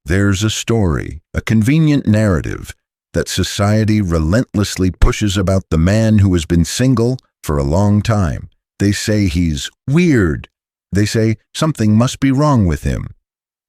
There's a story, a convenient narrative, that society relentlessly pushes about the man who has been single for a long time. They say he's weird. They say something must be wrong with him.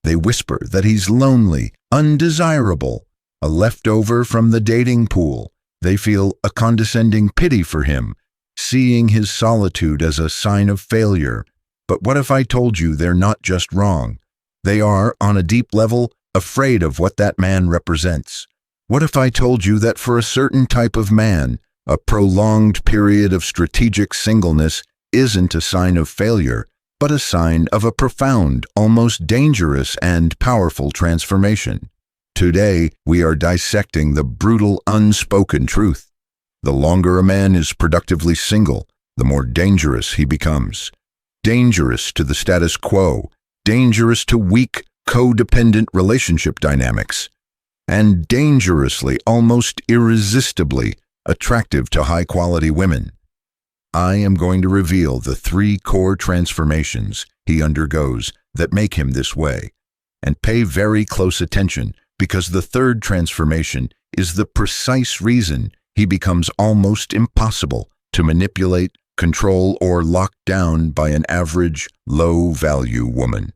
They whisper that he's lonely, undesirable, a leftover from the dating pool. They feel a condescending pity for him, seeing his solitude as a sign of failure. But what if I told you they're not just wrong? They are, on a deep level, afraid of what that man represents. What if I told you that for a certain type of man, a prolonged period of strategic singleness isn't a sign of failure, but a sign of a profound, almost dangerous and powerful transformation? Today, we are dissecting the brutal, unspoken truth. The longer a man is productively single, the more dangerous he becomes. Dangerous to the status quo, dangerous to weak, codependent relationship dynamics, and dangerously, almost irresistibly, attractive to high-quality women. I am going to reveal the 3 core transformations he undergoes that make him this way. And pay very close attention, because the 3rd transformation is the precise reason he becomes almost impossible to manipulate, control, or lock down by an average, low-value woman.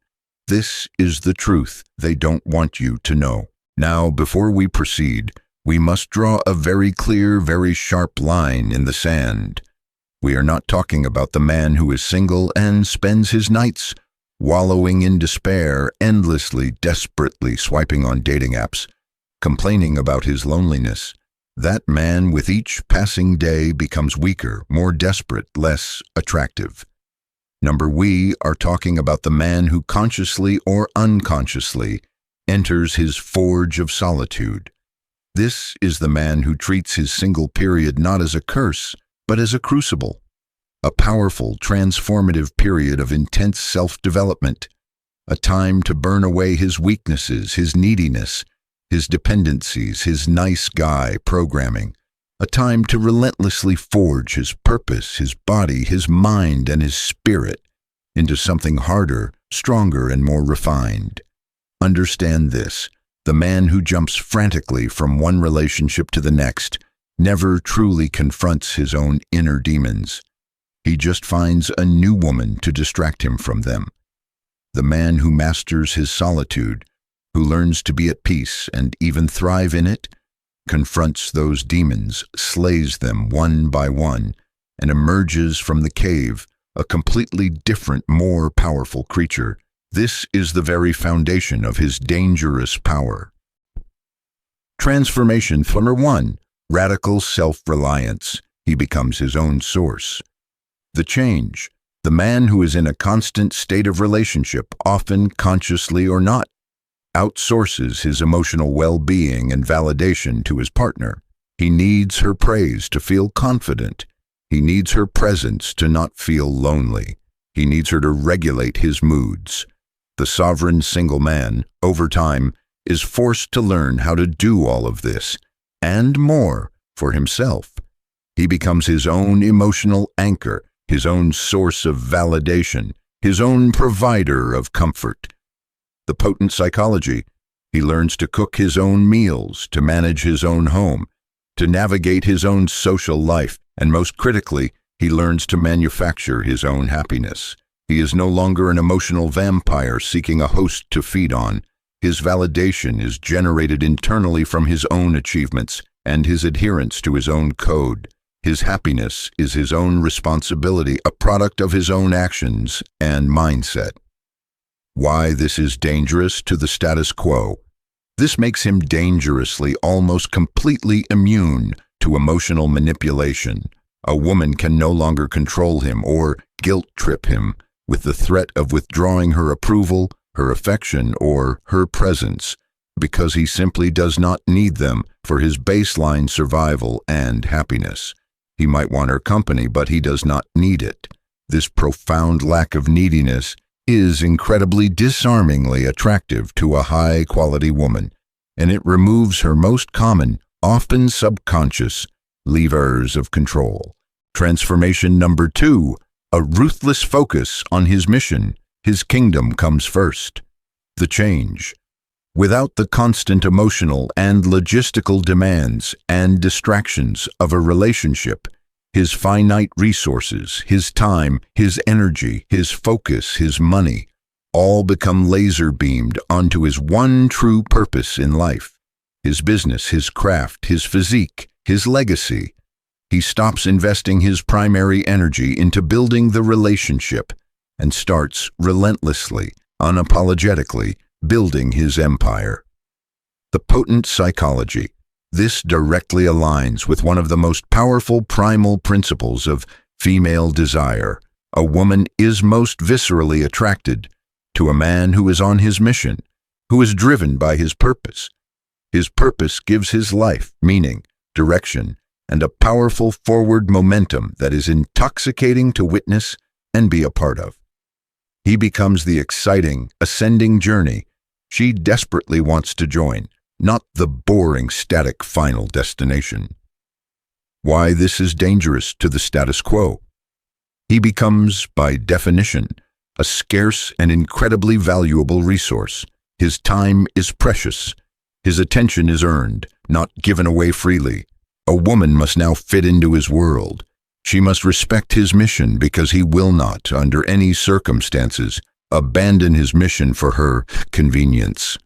This is the truth they don't want you to know. Now, before we proceed, we must draw a very clear, very sharp line in the sand. We are not talking about the man who is single and spends his nights wallowing in despair, endlessly, desperately swiping on dating apps, complaining about his loneliness. That man, with each passing day, becomes weaker, more desperate, less attractive. We are talking about the man who consciously or unconsciously enters his forge of solitude. This is the man who treats his single period not as a curse, but as a crucible, a powerful, transformative period of intense self-development, a time to burn away his weaknesses, his neediness, his dependencies, his nice guy programming, a time to relentlessly forge his purpose, his body, his mind, and his spirit into something harder, stronger, and more refined. Understand this: the man who jumps frantically from one relationship to the next never truly confronts his own inner demons. He just finds a new woman to distract him from them. The man who masters his solitude, who learns to be at peace and even thrive in it, confronts those demons, slays them one by one, and emerges from the cave a completely different, more powerful creature. This is the very foundation of his dangerous power. Transformation 1. Radical self-reliance. He becomes his own source. The change. The man who is in a constant state of relationship, often consciously or not, outsources his emotional well-being and validation to his partner. He needs her praise to feel confident. He needs her presence to not feel lonely. He needs her to regulate his moods. The sovereign single man, over time, is forced to learn how to do all of this, and more, for himself. He becomes his own emotional anchor, his own source of validation, his own provider of comfort. The potent psychology. He learns to cook his own meals, to manage his own home, to navigate his own social life, and most critically, he learns to manufacture his own happiness. He is no longer an emotional vampire seeking a host to feed on. His validation is generated internally from his own achievements and his adherence to his own code. His happiness is his own responsibility, a product of his own actions and mindset. Why this is dangerous to the status quo. This makes him dangerously, almost completely immune to emotional manipulation. A woman can no longer control him or guilt-trip him with the threat of withdrawing her approval, her affection, or her presence, because he simply does not need them for his baseline survival and happiness. He might want her company, but he does not need it. This profound lack of neediness is incredibly disarmingly attractive to a high-quality woman, and it removes her most common, often subconscious, levers of control. Transformation 2. A ruthless focus on his mission. His kingdom comes first. The change. Without the constant emotional and logistical demands and distractions of a relationship, his finite resources, his time, his energy, his focus, his money, all become laser-beamed onto his one true purpose in life: his business, his craft, his physique, his legacy. He stops investing his primary energy into building the relationship and starts relentlessly, unapologetically, building his empire. The potent psychology. This directly aligns with one of the most powerful primal principles of female desire. A woman is most viscerally attracted to a man who is on his mission, who is driven by his purpose. His purpose gives his life meaning, direction, and a powerful forward momentum that is intoxicating to witness and be a part of. He becomes the exciting, ascending journey she desperately wants to join, not the boring, static final destination. Why this is dangerous to the status quo. He becomes, by definition, a scarce and incredibly valuable resource. His time is precious. His attention is earned, not given away freely. A woman must now fit into his world. She must respect his mission because he will not, under any circumstances, abandon his mission for her convenience.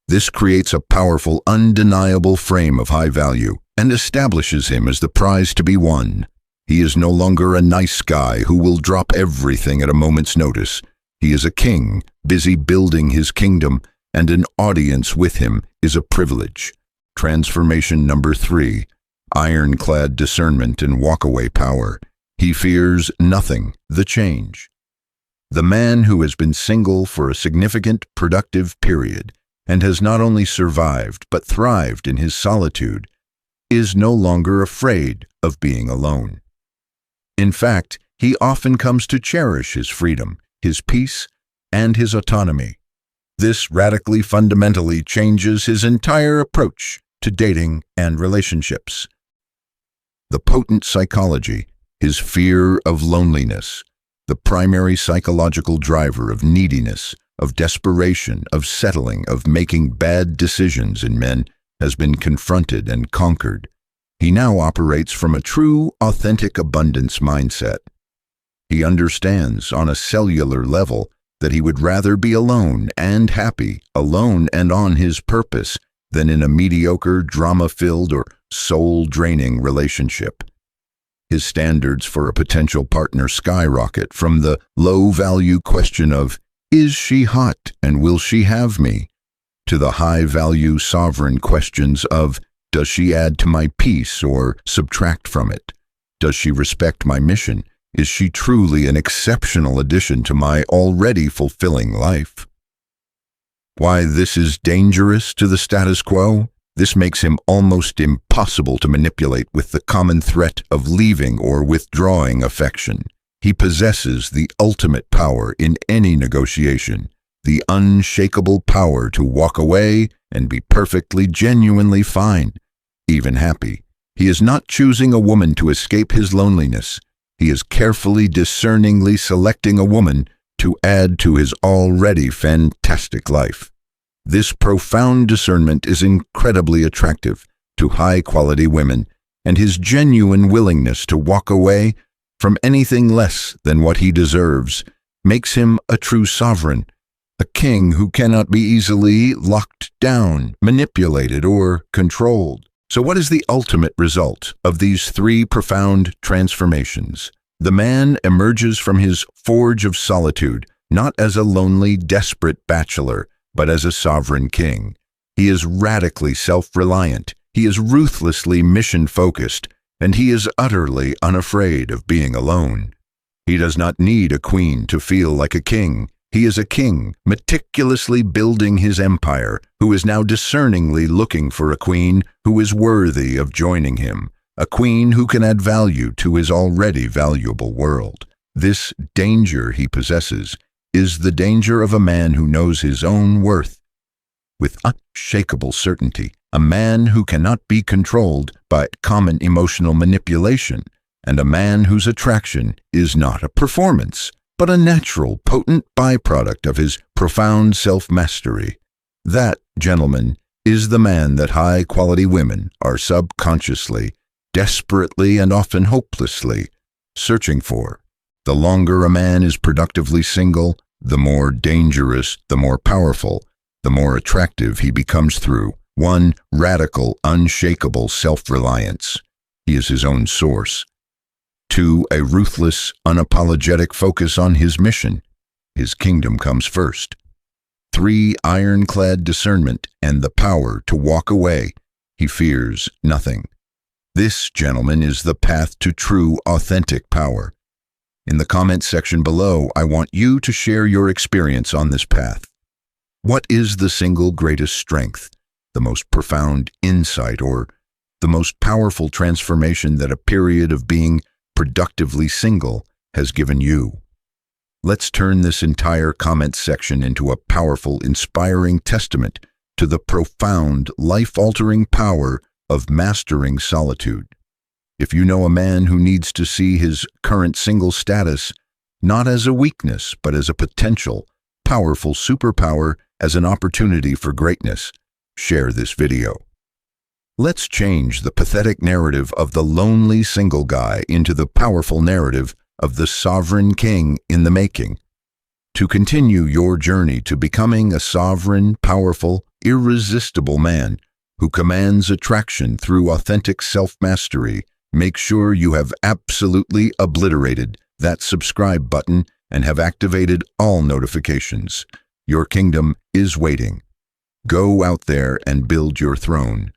This creates a powerful, undeniable frame of high value and establishes him as the prize to be won. He is no longer a nice guy who will drop everything at a moment's notice. He is a king, busy building his kingdom, and an audience with him is a privilege. Transformation number 3. Ironclad discernment and walkaway power. He fears nothing, the change. The man who has been single for a significant, productive period and has not only survived but thrived in his solitude is no longer afraid of being alone. In fact, he often comes to cherish his freedom, his peace, and his autonomy. This radically fundamentally changes his entire approach to dating and relationships. The potent psychology, his fear of loneliness, the primary psychological driver of neediness, of desperation, of settling, of making bad decisions in men, has been confronted and conquered. He now operates from a true, authentic abundance mindset. He understands on a cellular level that he would rather be alone and happy, alone and on his purpose, than in a mediocre, drama-filled, or soul-draining relationship. His standards for a potential partner skyrocket from the low-value question of, "Is she hot and will she have me?" to the high-value sovereign questions of, "Does she add to my peace or subtract from it? Does she respect my mission? Is she truly an exceptional addition to my already fulfilling life?" Why this is dangerous to the status quo? This makes him almost impossible to manipulate with the common threat of leaving or withdrawing affection. He possesses the ultimate power in any negotiation, the unshakable power to walk away and be perfectly, genuinely fine, even happy. He is not choosing a woman to escape his loneliness. He is carefully, discerningly selecting a woman to add to his already fantastic life. This profound discernment is incredibly attractive to high-quality women, and his genuine willingness to walk away from anything less than what he deserves makes him a true sovereign, a king who cannot be easily locked down, manipulated, or controlled. So what is the ultimate result of these 3 profound transformations? The man emerges from his forge of solitude not as a lonely, desperate bachelor, but as a sovereign king. He is radically self-reliant, he is ruthlessly mission-focused, and he is utterly unafraid of being alone. He does not need a queen to feel like a king. He is a king, meticulously building his empire, who is now discerningly looking for a queen who is worthy of joining him, a queen who can add value to his already valuable world. This danger he possesses is the danger of a man who knows his own worth with unshakable certainty, a man who cannot be controlled by common emotional manipulation, and a man whose attraction is not a performance, but a natural, potent byproduct of his profound self-mastery. That, gentlemen, is the man that high-quality women are subconsciously, desperately, and often hopelessly searching for. The longer a man is productively single, the more dangerous, the more powerful, the more attractive he becomes through one radical, unshakable self-reliance. He is his own source. 2, a ruthless, unapologetic focus on his mission. His kingdom comes first. 3, ironclad discernment and the power to walk away. He fears nothing. This, gentlemen, is the path to true, authentic power. In the comment section below, I want you to share your experience on this path. What is the single greatest strength, the most profound insight, or the most powerful transformation that a period of being productively single has given you? Let's turn this entire comment section into a powerful, inspiring testament to the profound, life-altering power of mastering solitude. If you know a man who needs to see his current single status not as a weakness, but as a potential, powerful superpower, as an opportunity for greatness, share this video. Let's change the pathetic narrative of the lonely single guy into the powerful narrative of the sovereign king in the making. To continue your journey to becoming a sovereign, powerful, irresistible man who commands attraction through authentic self-mastery, make sure you have absolutely obliterated that subscribe button and have activated all notifications. Your kingdom is waiting. Go out there and build your throne.